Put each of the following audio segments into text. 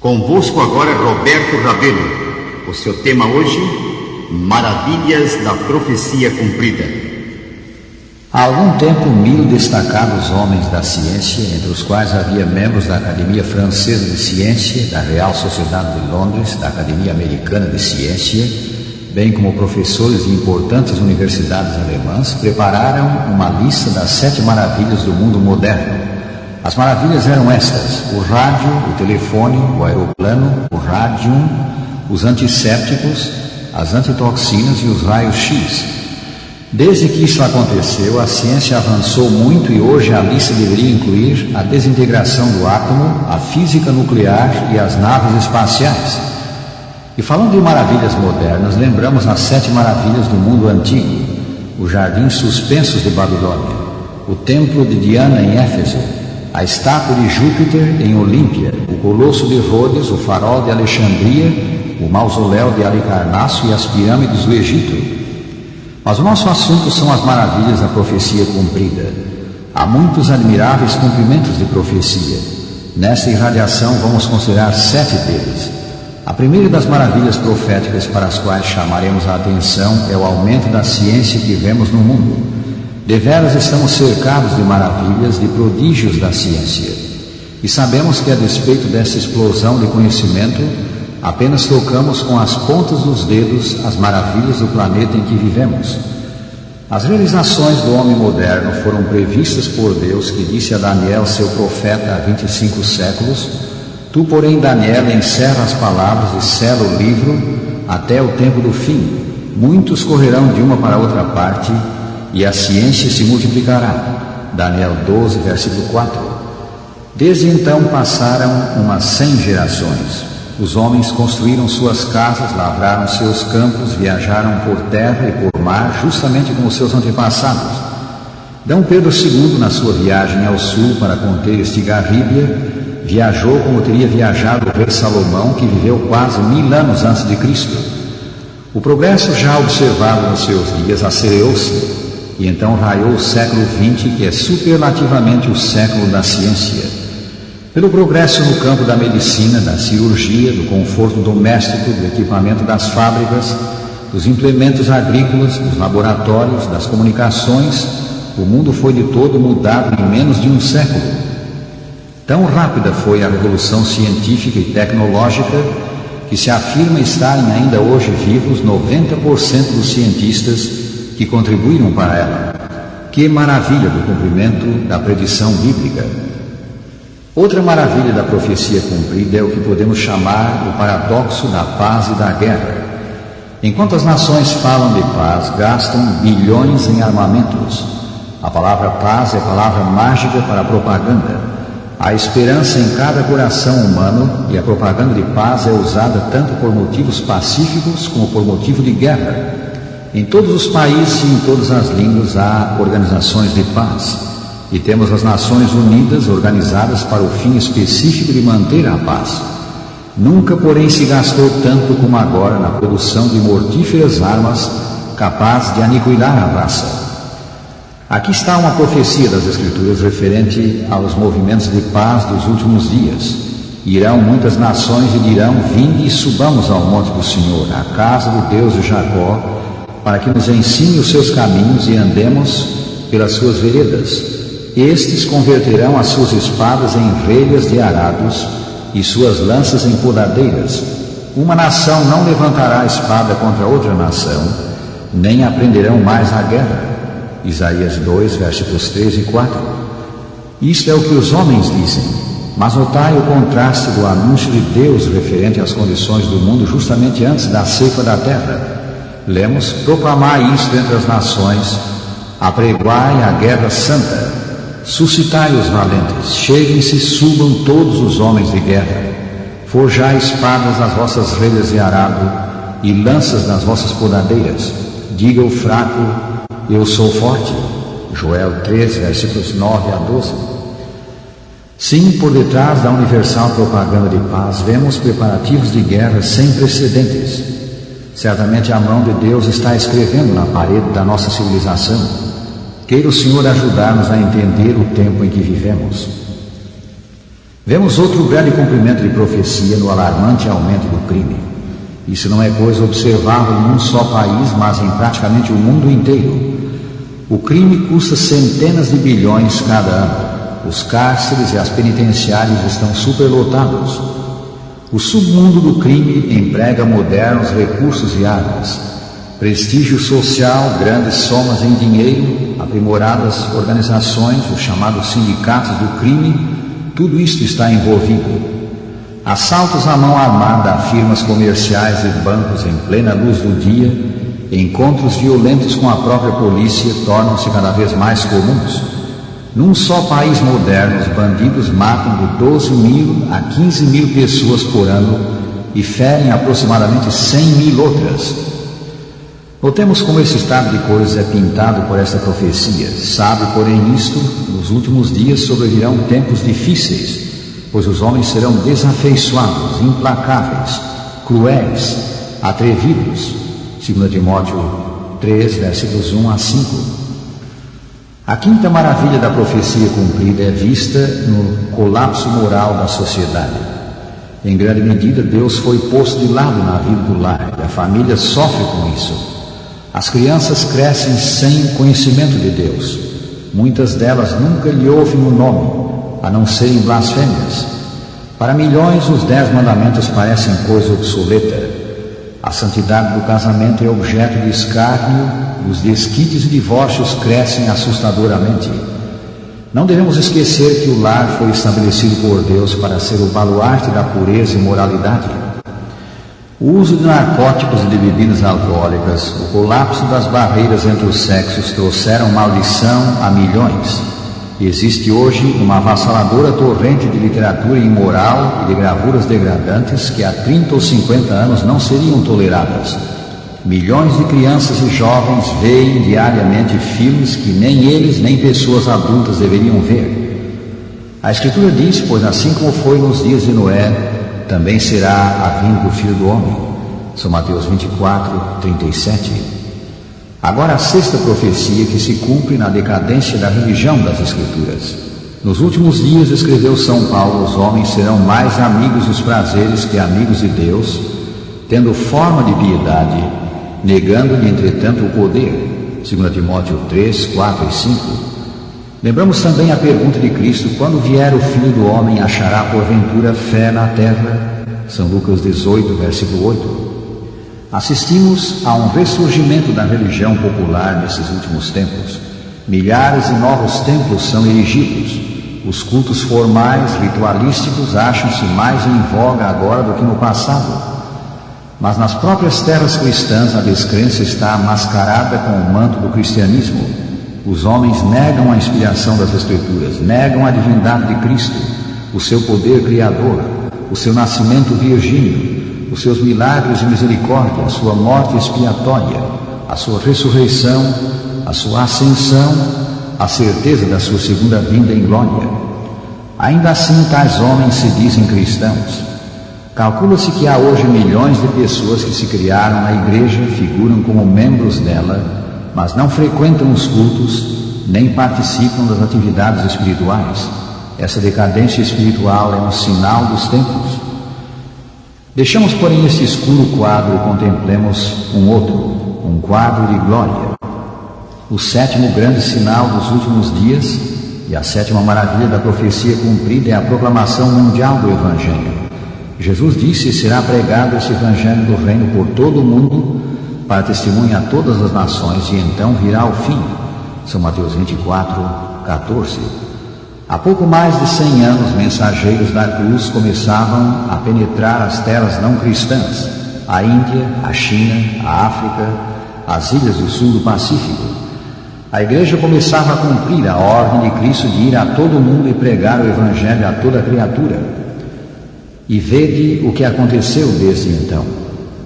Convosco agora Roberto Rabelo. O seu tema hoje, Maravilhas da Profecia Cumprida. Há algum tempo, 1000 destacados homens da ciência, entre os quais havia membros da Academia Francesa de Ciência, da Real Sociedade de Londres, da Academia Americana de Ciência, bem como professores de importantes universidades alemãs, prepararam uma lista das 7 maravilhas do mundo moderno. As maravilhas eram estas: o rádio, o telefone, o aeroplano, o rádium, os antissépticos, as antitoxinas e os raios-x. Desde que isso aconteceu, a ciência avançou muito e hoje a lista deveria incluir a desintegração do átomo, a física nuclear e as naves espaciais. E falando de maravilhas modernas, lembramos as 7 maravilhas do mundo antigo: os jardins suspensos de Babilônia, o templo de Diana em Éfeso, a estátua de Júpiter em Olímpia, o colosso de Rhodes, o farol de Alexandria, o mausoléu de Halicarnasso e as pirâmides do Egito. Mas o nosso assunto são as maravilhas da profecia cumprida. Há muitos admiráveis cumprimentos de profecia. Nesta irradiação vamos considerar 7 deles. A primeira das maravilhas proféticas para as quais chamaremos a atenção é o aumento da ciência que vemos no mundo. Deveras estamos cercados de maravilhas, de prodígios da ciência. E sabemos que, a despeito dessa explosão de conhecimento, apenas tocamos com as pontas dos dedos as maravilhas do planeta em que vivemos. As realizações do homem moderno foram previstas por Deus, que disse a Daniel, seu profeta, há 25 séculos: Tu, porém, Daniel, encerra as palavras e sela o livro até o tempo do fim. Muitos correrão de uma para outra parte e a ciência se multiplicará. Daniel 12, versículo 4. Desde então passaram umas 100 gerações. Os homens construíram suas casas, lavraram seus campos, viajaram por terra e por mar, justamente como seus antepassados. D. Pedro II, na sua viagem ao sul para conter Estigarribia, viajou como teria viajado o rei Salomão, que viveu quase 1000 anos antes de Cristo. O progresso já observado nos seus dias acelerou-se, e então raiou o século XX, que é superlativamente o século da ciência. Pelo progresso no campo da medicina, da cirurgia, do conforto doméstico, do equipamento das fábricas, dos implementos agrícolas, dos laboratórios, das comunicações, o mundo foi de todo mudado em menos de um século. Tão rápida foi a revolução científica e tecnológica que se afirma estarem ainda hoje vivos 90% dos cientistas que contribuíram para ela. Que maravilha do cumprimento da predição bíblica! Outra maravilha da profecia cumprida é o que podemos chamar o paradoxo da paz e da guerra. Enquanto as nações falam de paz, gastam bilhões em armamentos. A palavra paz é palavra mágica para a propaganda. Há esperança em cada coração humano e a propaganda de paz é usada tanto por motivos pacíficos como por motivo de guerra. Em todos os países e em todas as línguas há organizações de paz. E temos as Nações Unidas organizadas para o fim específico de manter a paz. Nunca, porém, se gastou tanto como agora na produção de mortíferas armas capazes de aniquilar a raça. Aqui está uma profecia das Escrituras referente aos movimentos de paz dos últimos dias. Irão muitas nações e dirão: Vinde e subamos ao monte do Senhor, à casa do Deus de Jacó, para que nos ensine os seus caminhos e andemos pelas suas veredas. Estes converterão as suas espadas em relhas de arados e suas lanças em podadeiras. Uma nação não levantará a espada contra outra nação, nem aprenderão mais a guerra. Isaías 2, versículos 3 e 4. Isto é o que os homens dizem, mas notai o contraste do anúncio de Deus referente às condições do mundo justamente antes da ceifa da terra. Lemos: Proclamai isto entre as nações, apregoai a guerra santa. Suscitai os valentes, cheguem-se, subam todos os homens de guerra. Forjai espadas nas vossas relhas de arado e lanças nas vossas podadeiras. Diga o fraco: eu sou forte. Joel 3, versículos 9 a 12. Sim, por detrás da universal propaganda de paz, vemos preparativos de guerra sem precedentes. Certamente a mão de Deus está escrevendo na parede da nossa civilização. Queira o Senhor ajudar-nos a entender o tempo em que vivemos. Vemos outro grande cumprimento de profecia no alarmante aumento do crime. Isso não é coisa observável em um só país, mas em praticamente o mundo inteiro. O crime custa centenas de bilhões cada ano. Os cárceres e as penitenciárias estão superlotados. O submundo do crime emprega modernos recursos e armas, prestígio social, grandes somas em dinheiro, aprimoradas organizações, os chamados sindicatos do crime, tudo isto está envolvido. Assaltos à mão armada a firmas comerciais e bancos em plena luz do dia, encontros violentos com a própria polícia tornam-se cada vez mais comuns. Num só país moderno, os bandidos matam de 12 mil a 15 mil pessoas por ano e ferem aproximadamente 100 mil outras. Notemos como esse estado de coisas é pintado por esta profecia. Sabe, porém, isto, nos últimos dias sobrevirão tempos difíceis, pois os homens serão desafeiçoados, implacáveis, cruéis, atrevidos. 2 Timóteo 3, versículos 1 a 5. A quinta maravilha da profecia cumprida é vista no colapso moral da sociedade. Em grande medida, Deus foi posto de lado na vida do lar e a família sofre com isso. As crianças crescem sem conhecimento de Deus. Muitas delas nunca lhe ouvem o nome, a não serem blasfêmias. Para milhões, os 10 mandamentos parecem coisa obsoleta. A santidade do casamento é objeto de escárnio e os desquites e divórcios crescem assustadoramente. Não devemos esquecer que o lar foi estabelecido por Deus para ser o baluarte da pureza e moralidade. O uso de narcóticos e de bebidas alcoólicas, o colapso das barreiras entre os sexos trouxeram maldição a milhões. Existe hoje uma avassaladora torrente de literatura imoral e de gravuras degradantes que há 30 ou 50 anos não seriam toleradas. Milhões de crianças e jovens veem diariamente filmes que nem eles nem pessoas adultas deveriam ver. A Escritura diz, pois assim como foi nos dias de Noé, também será a vinda do Filho do Homem. São Mateus 24, 37. Agora a sexta profecia que se cumpre na decadência da religião das Escrituras. Nos últimos dias, escreveu São Paulo, os homens serão mais amigos dos prazeres que amigos de Deus, tendo forma de piedade, negando-lhe, entretanto, o poder. 2 Timóteo 3, 4 e 5. Lembramos também a pergunta de Cristo, quando vier o Filho do Homem, achará porventura fé na terra? São Lucas 18, versículo 8. Assistimos a um ressurgimento da religião popular nesses últimos tempos. Milhares de novos templos são erigidos. Os cultos formais, ritualísticos, acham-se mais em voga agora do que no passado. Mas nas próprias terras cristãs a descrença está mascarada com o manto do cristianismo. Os homens negam a inspiração das Escrituras, negam a divindade de Cristo, o seu poder criador, o seu nascimento virgíneo, os seus milagres de misericórdia, a sua morte expiatória, a sua ressurreição, a sua ascensão, a certeza da sua segunda vinda em glória. Ainda assim, tais homens se dizem cristãos. Calcula-se que há hoje milhões de pessoas que se criaram na igreja, figuram como membros dela, mas não frequentam os cultos, nem participam das atividades espirituais. Essa decadência espiritual é um sinal dos tempos. Deixamos, porém, este escuro quadro e contemplemos um outro, um quadro de glória. O sétimo grande sinal dos últimos dias e a sétima maravilha da profecia cumprida é a proclamação mundial do Evangelho. Jesus disse: será pregado esse Evangelho do Reino por todo o mundo, para testemunhar a todas as nações, e então virá o fim. São Mateus 24, 14. Há pouco mais de 100 anos, mensageiros da cruz começavam a penetrar as terras não cristãs, a Índia, a China, a África, as ilhas do sul do Pacífico. A igreja começava a cumprir a ordem de Cristo de ir a todo mundo e pregar o Evangelho a toda criatura. E vede o que aconteceu desde então.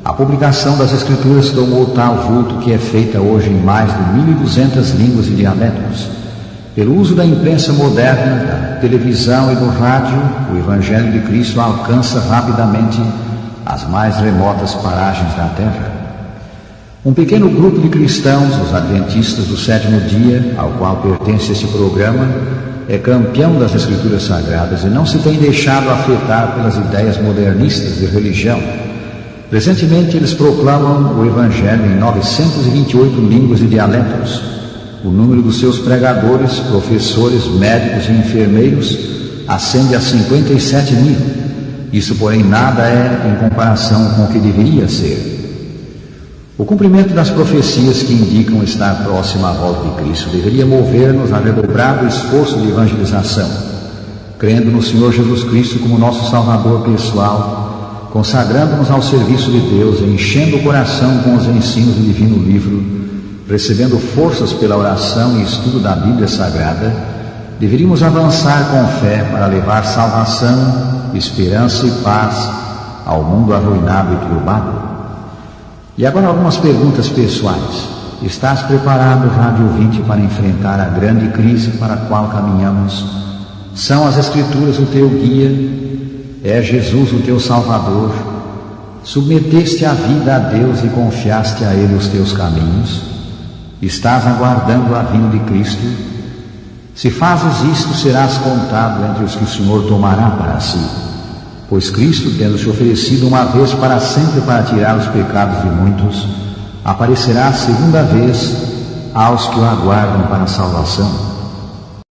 A publicação das Escrituras tomou tal vulto que é feita hoje em mais de 1.200 línguas e dialetos. Pelo uso da imprensa moderna, da televisão e do rádio, o Evangelho de Cristo alcança rapidamente as mais remotas paragens da terra. Um pequeno grupo de cristãos, os adventistas do sétimo dia, ao qual pertence este programa, é campeão das Escrituras Sagradas e não se tem deixado afetar pelas ideias modernistas de religião. Presentemente, eles proclamam o Evangelho em 928 línguas e dialetos. O número dos seus pregadores, professores, médicos e enfermeiros ascende a 57 mil. Isso, porém, nada é em comparação com o que deveria ser. O cumprimento das profecias que indicam estar próximo à volta de Cristo deveria mover-nos a redobrado esforço de evangelização, crendo no Senhor Jesus Cristo como nosso Salvador pessoal, consagrando-nos ao serviço de Deus, enchendo o coração com os ensinos do Divino Livro, recebendo forças pela oração e estudo da Bíblia Sagrada. Deveríamos avançar com fé para levar salvação, esperança e paz ao mundo arruinado e turbado. E agora algumas perguntas pessoais. Estás preparado, rádio ouvinte, para enfrentar a grande crise para a qual caminhamos? São as Escrituras o teu guia? É Jesus o teu Salvador? Submeteste a vida a Deus e confiaste a Ele os teus caminhos? Estás aguardando a vinda de Cristo? Se fazes isto, serás contado entre os que o Senhor tomará para si. Pois Cristo, tendo se oferecido uma vez para sempre para tirar os pecados de muitos, aparecerá a segunda vez aos que o aguardam para a salvação.